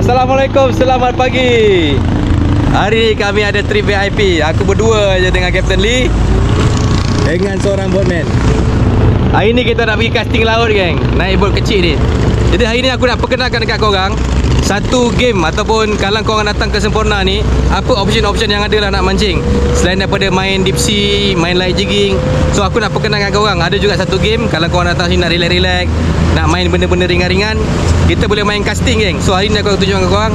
Assalamualaikum, selamat pagi. Hari ni kami ada trip VIP. Aku berdua je dengan Captain Lee dengan seorang boatman. Hari ni kita nak pergi casting laut, geng. Naik boat kecil ni. Jadi hari ni aku nak perkenalkan dekat korang satu game ataupun kalau korang datang ke Semporna ni, apa option-option yang ada lah nak mancing. Selain daripada main deep sea, main light jigging. So aku nak perkenalkan korang, ada juga satu game kalau korang datang sini nak relax-relax, nak main benda-benda ringan-ringan, kita boleh main casting, geng. So hari ni aku tunjukkan korang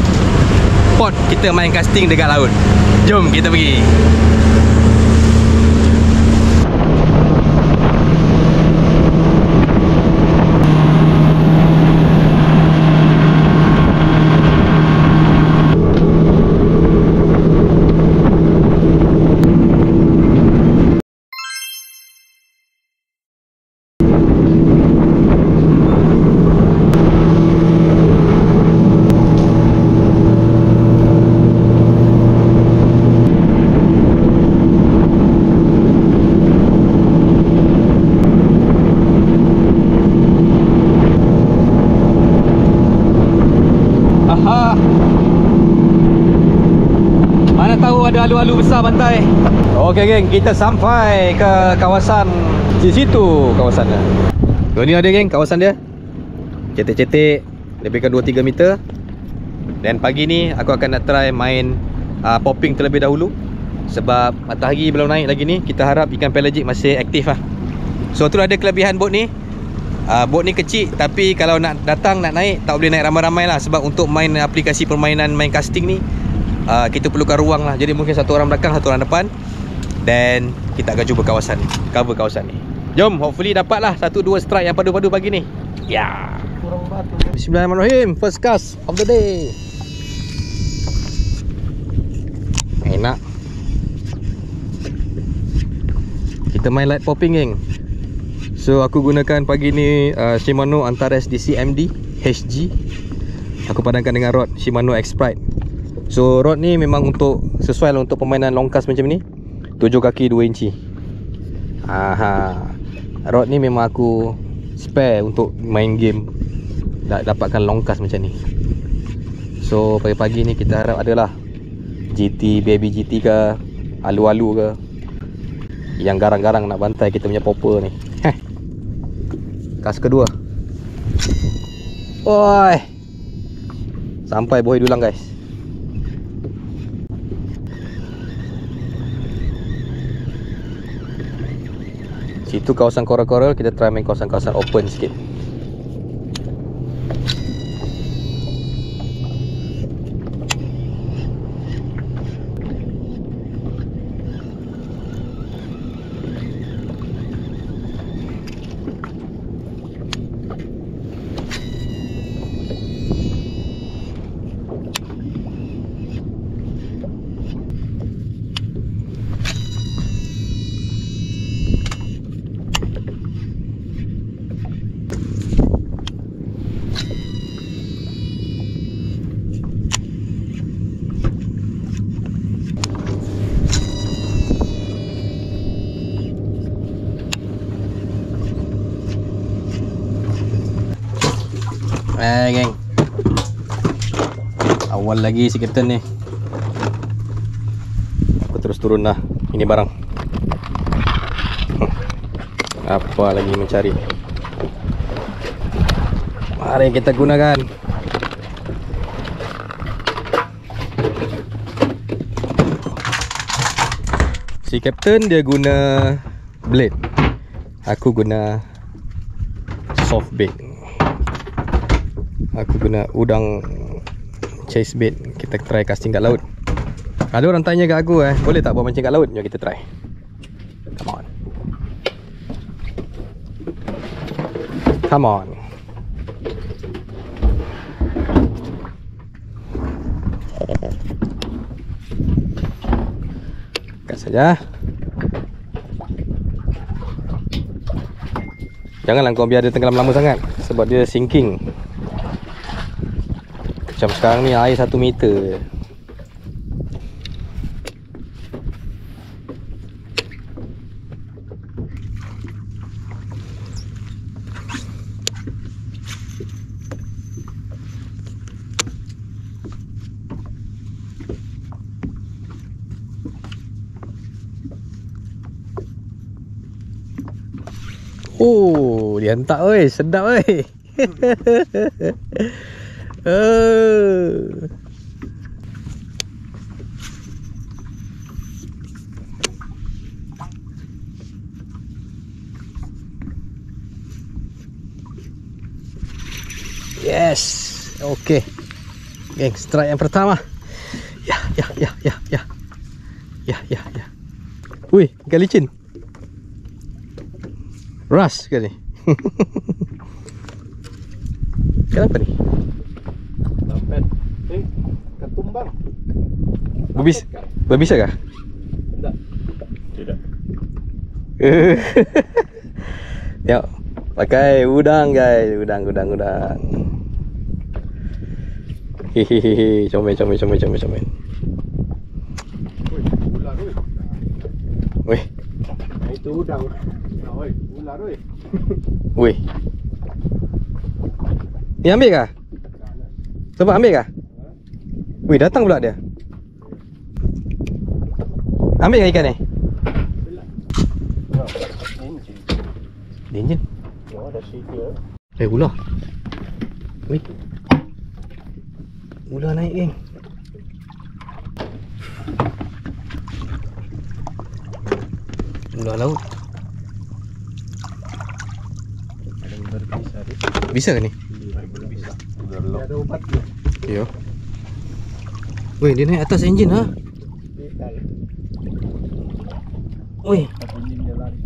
spot kita main casting dekat laut. Jom kita pergi. Mana tahu ada alu-alu besar pantai. Okey, geng, kita sampai ke kawasan di situ kawasannya. Ini ada, geng, kawasan dia. Cetek-cetek lebih kurang 2-3 meter. Dan pagi ni aku akan nak try main popping terlebih dahulu. Sebab matahari belum naik lagi ni. Kita harap ikan pelagic masih aktif lah. So tu ada kelebihan bot ni. Bot ni kecil, tapi kalau nak datang, nak naik, tak boleh naik ramai-ramai lah. Sebab untuk main aplikasi permainan main casting ni, kita perlukan ruang lah. Jadi mungkin satu orang belakang, satu orang depan. Dan kita akan cuba kawasan ni, cover kawasan ni. Jom, hopefully dapat lah 1-2 strike yang padu-padu pagi ni. Ya, kurang batu. Bismillahirrahmanirrahim. First cast of the day. Enak. Kita main light popping, geng. So aku gunakan pagi ni Shimano Antares DC MD HG. Aku padankan dengan rod Shimano X-Pride. So rod ni memang untuk sesuai untuk permainan long cast macam ni. 7 kaki 2 inci. Rod ni memang aku spare untuk main game, dapatkan long cast macam ni. So pagi-pagi ni kita harap adalah GT, baby GT ke, alu-alu ke, yang garang-garang nak bantai kita punya popper ni. Cast kedua. Oi, sampai bohoi dulang, guys. Situ kawasan koral-koral, kita try main kawasan-kawasan open sikit. Geng, awal lagi si Captain ni. Aku terus turun lah. Ini barang. Apa lagi mencari. Mari kita gunakan. Si Captain dia guna blade, aku guna soft bait. Aku guna udang chase bait. Kita try casting kat laut. Ada orang tanya kat aku, boleh tak buat mancing kat laut? Jom kita try. Come on. Come on. Kat saja. Janganlah kau biar dia tenggelam lama sangat, sebab dia sinking. Macam sekarang ni air 1 meter. Oh, dia hentak oi, sedap oi. Yes. Okey. Geng, strike yang pertama. Ya. Wih, ikan licin. Ras ke ni? Kenapa ni? Lampet. Ketumbang. Berbisa kah? Tidak. Tidak. Tengok. Pakai udang guys. Udang. Hehehe. Comel. Wih, ular weh. Wih. Itu udang. Nah, weh, ular weh. Wih. Ni ambil kah? Sebab ambil kah? Wih, datang pula dia. Ambil kah ikan ni? Enjin. Oh, ada sikit. Ular. Wih. Ular naik geng. Ular laut. Ada ular bisa ni. Bisa ke ni? Bisa. Ular laut. Ada ubat dia. Ya. Weh, dia naik atas enjin ha? Weh. Enjin dia lari.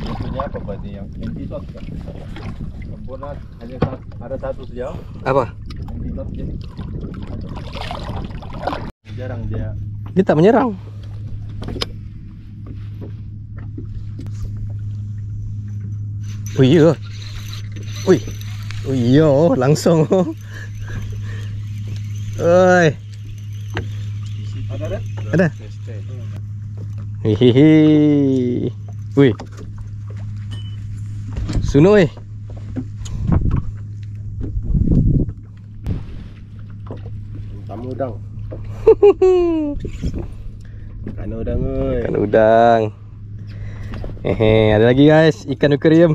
Ini apa berarti yang anti-dot kan? Sempurna hanya ada satu saja. Apa? Anti-dot jadi. Jarang dia. Dia tak menyerang. Oh iya. Ui. Oh iya, langsung. Oi. Ada? Ada. Hehehe. Wih. Sunoi. Tamu udang. Ikan udang oi. Ikan udang. Ada lagi guys, ikan akuarium.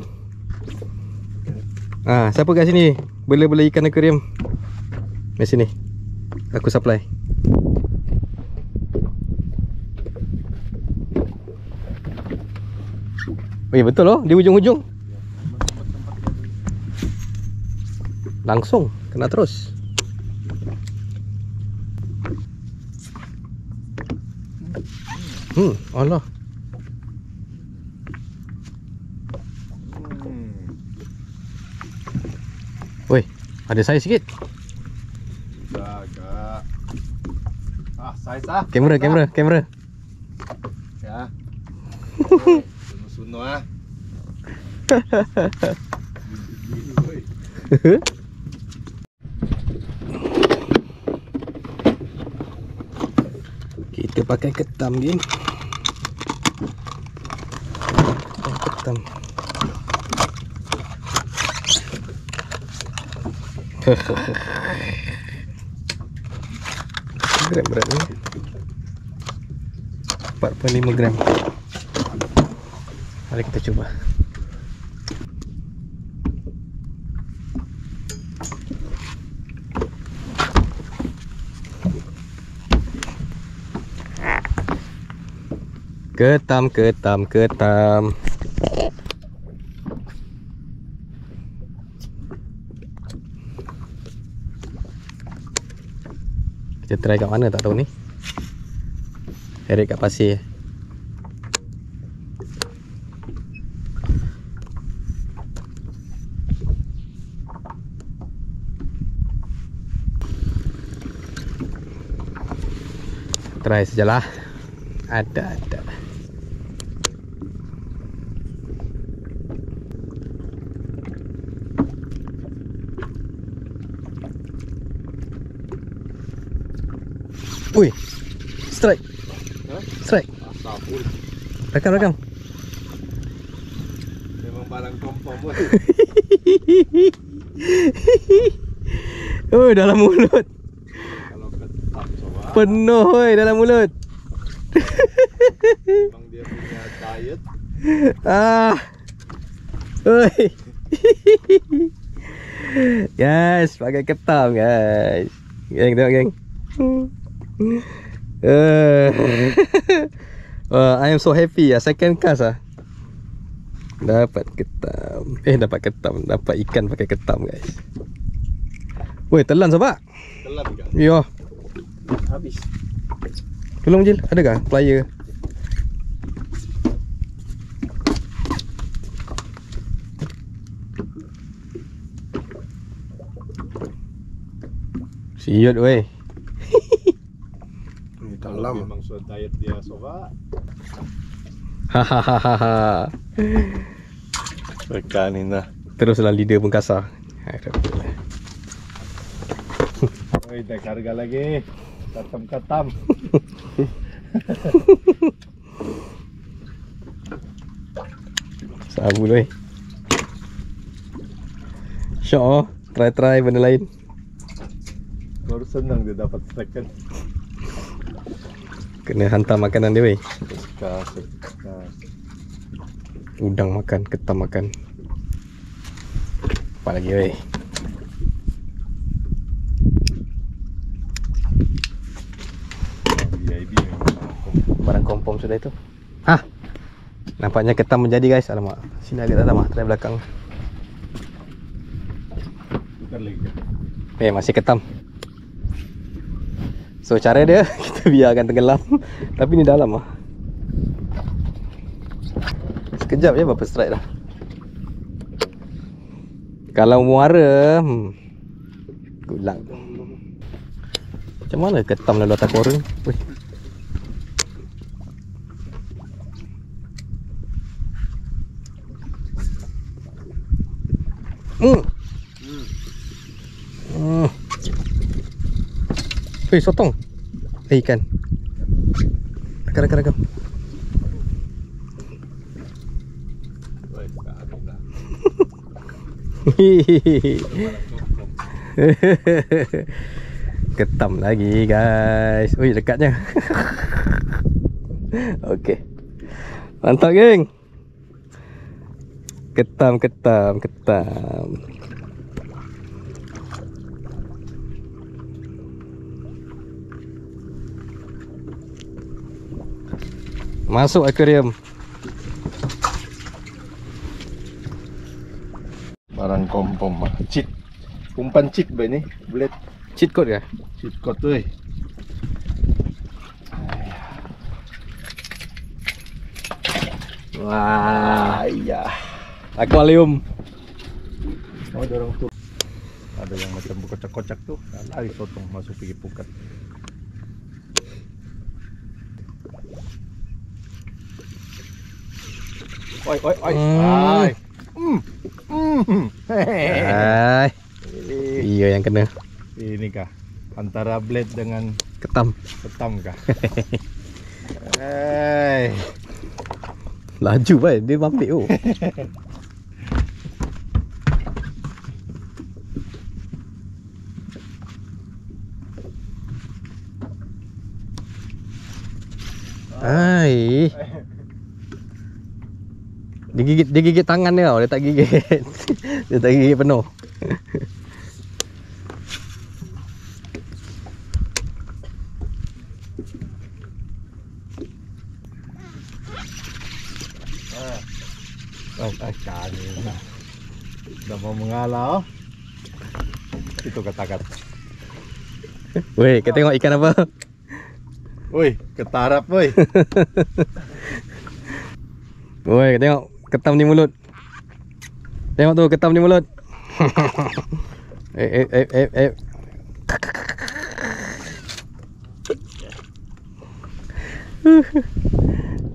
Siapa kat sini bela-bela ikan akuarium? Di sini. Aku supply. Weh, betul loh, di ujung-ujung. Langsung kena terus. Allah. Woi, ada saiz sikit. Agak. Saiz ah. Kamera. Ya. Suno ah. Kita pakai ketam geng. Ketam. Berat ni 4.5 gram. Mari kita coba. Ketam. Kita try kat mana tak tahu ni. Heret kat pasir. Try sajalah. Ada. Wih, strike. Sabun. Rakam. Memang barang kompom pun. Oh, dalam mulut. Kalau ketam coba. Penuh dalam mulut. Memang dia tired. Oi. Guys, pakai ketam guys. Geng, tengok geng. I am so happy ya. Second cast dapat ketam. Dapat ketam. Dapat ikan pakai ketam guys. Woi, telan sahabat. Telan ke? Ya. Habis. Tolong Jil, adakah plier? Siut weh. Dalam memang sudah diet dia sobat. Hahaha. Rekan ini nah. Teruslah lidah pun kasar. Oi, naik harga lagi. Katam-katam. Sabu weh. Syok try benda lain. Baru senang dia dapat second. Kena hantar makanan dia weh. Kas. Udang makan, ketam makan. Apa lagi weh? VIP Barang kompom sudah itu. Hah. Nampaknya ketam menjadi guys. Alamak. Sini agak dalam try belakang. bukan lagi. Masih ketam. So cara dia kita biarkan tenggelam. Tapi ni dalam ah. Sekejap je berapa strike dah. Kalau muara good luck. Macam mana ketam lalu atas korang? Wih. Sotong. Ikan. Rakam. Ketam lagi guys. Ui, dekatnya. Okey. Mantap geng. Ketam. Masuk akuarium. Barang kompom cheat. Umpan cheat ba ni? Blade Cheat code ke? cheat code tu. Wah, Ayah. akuarium. Oh, dorong tu. Ada yang macam berkocak-kocak tu. Lari sotong masuk pergi pukat. Oi. Ai. Hai. Iya yang kena. Ini kah antara blade dengan Ketam. kah? Hei. Laju baik dia mampik tu. Hai. Dia gigit tangan dia tau. Dia tak gigit. Dia tak gigit penuh. Katakan ni. Dah mau mengalah. Itu katakan. Weh, kita tengok ikan apa? Woi, ketarap woi. Woi, tengok ketam di mulut. Tengok tu ketam di mulut.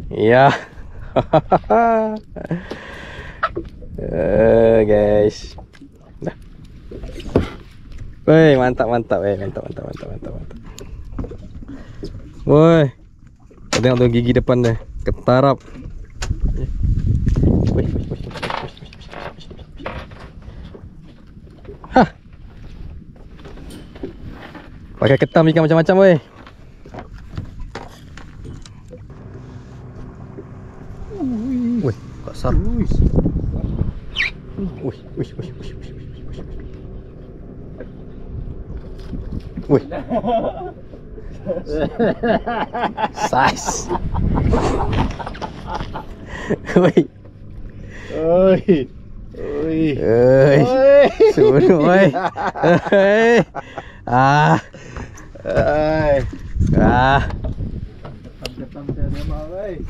Ya. Guys. Dah. Woi, mantap. Mantap. Woi. Tengok tu gigi depan dia. Ketarap. Woi. Hah. Pakai ketam ikan macam-macam weh. besar. Wih. Wih, wih, wih, wih, wih. Wih. Size. Wih. Oi. Oi. Oi. Suruh oi. Oi. Ah. Ai. Ah. Ketam dia mah, wei.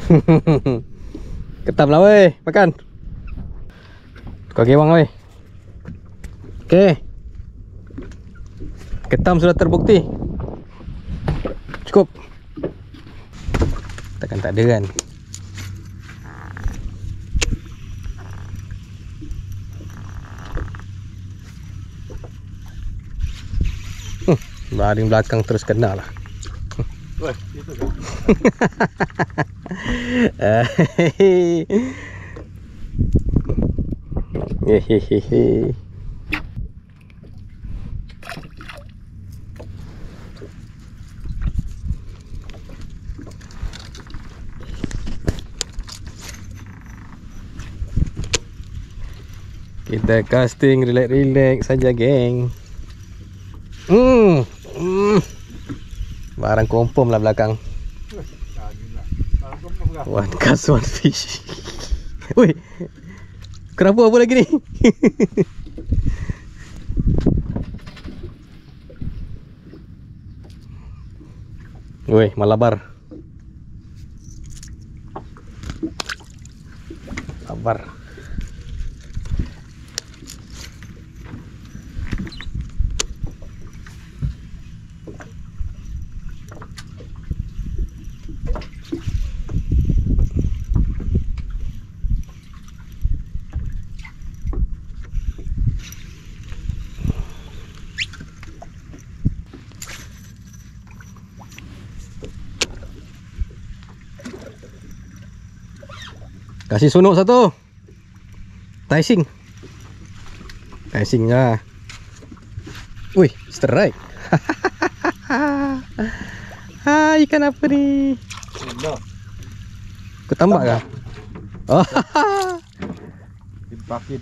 Ketam lah weh, makan. Tukar gewang weh. Okey. Ketam sudah terbukti. Cukup. Takkan tak ada kan. Baring belakang terus kena lah. Weh, itu kan. Hehehe. Kita casting relax-relax saja, geng. Barang confirm lah belakang. One cast, one fish. Woi, kenapa apa lagi ni? Woi, malabar. Sabar. Kasih sunuk satu. Tising. Tising lah. Wih, strike. Ha, ikan apa ni? Kau tambak kah? Oh. Dipakin.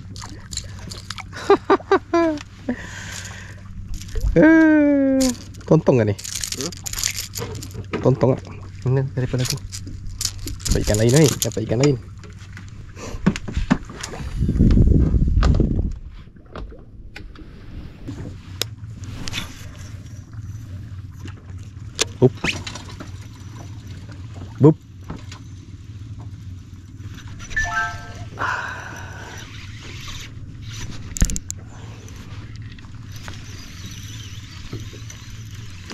Tontong kan ni? Tontong tak? Ini daripada aku. Dapat ikan lain ni, dapat ikan lain. Bup. Bup.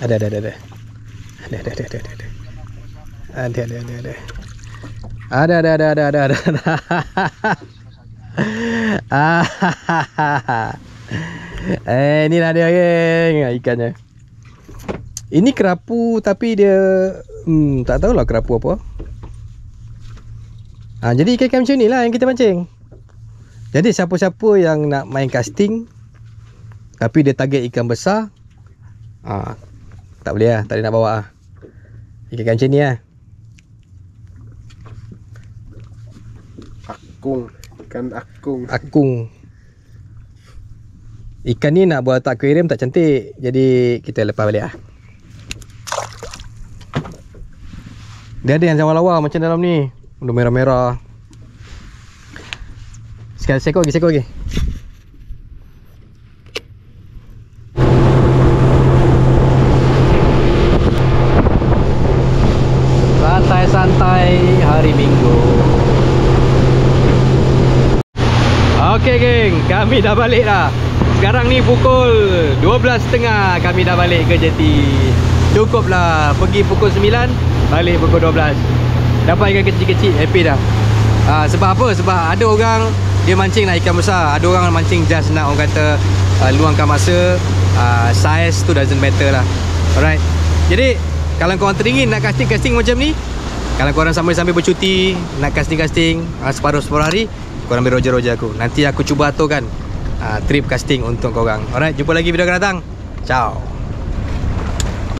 Ada. Ada. Ada. Inilah dia, geng, ikannya. Ini kerapu tapi dia tak tahulah kerapu apa. Jadi ikan macam ni lah yang kita pancing. Jadi siapa-siapa yang nak main casting tapi dia target ikan besar, tak boleh lah, tak boleh nak bawa lah. Ikan macam ni lah. Akung, ikan akung. Akung. Ikan ni nak buat tak aquarium tak cantik. Jadi kita lepas balik lah. Dia ada yang lawa-lawa macam dalam ni. Benda merah-merah. Sekali sekor lagi. Santai-santai hari Minggu. Okey geng, kami dah balik dah. Sekarang ni pukul 12.30 kami dah balik ke jeti. Cukuplah, pergi pukul 9, balik pukul 12. Dapat ikan kecil-kecil, happy dah. Sebab apa? Sebab ada orang dia mancing nak ikan besar, ada orang mancing just nak orang kata luangkan masa. Size tu doesn't matter lah. Alright. Jadi kalau korang teringin nak casting macam ni, kalau korang sambil bercuti nak casting separuh hari, korang ambil roger aku. Nanti aku cuba aturkan trip casting untuk korang. Alright, jumpa lagi video akan datang. Ciao.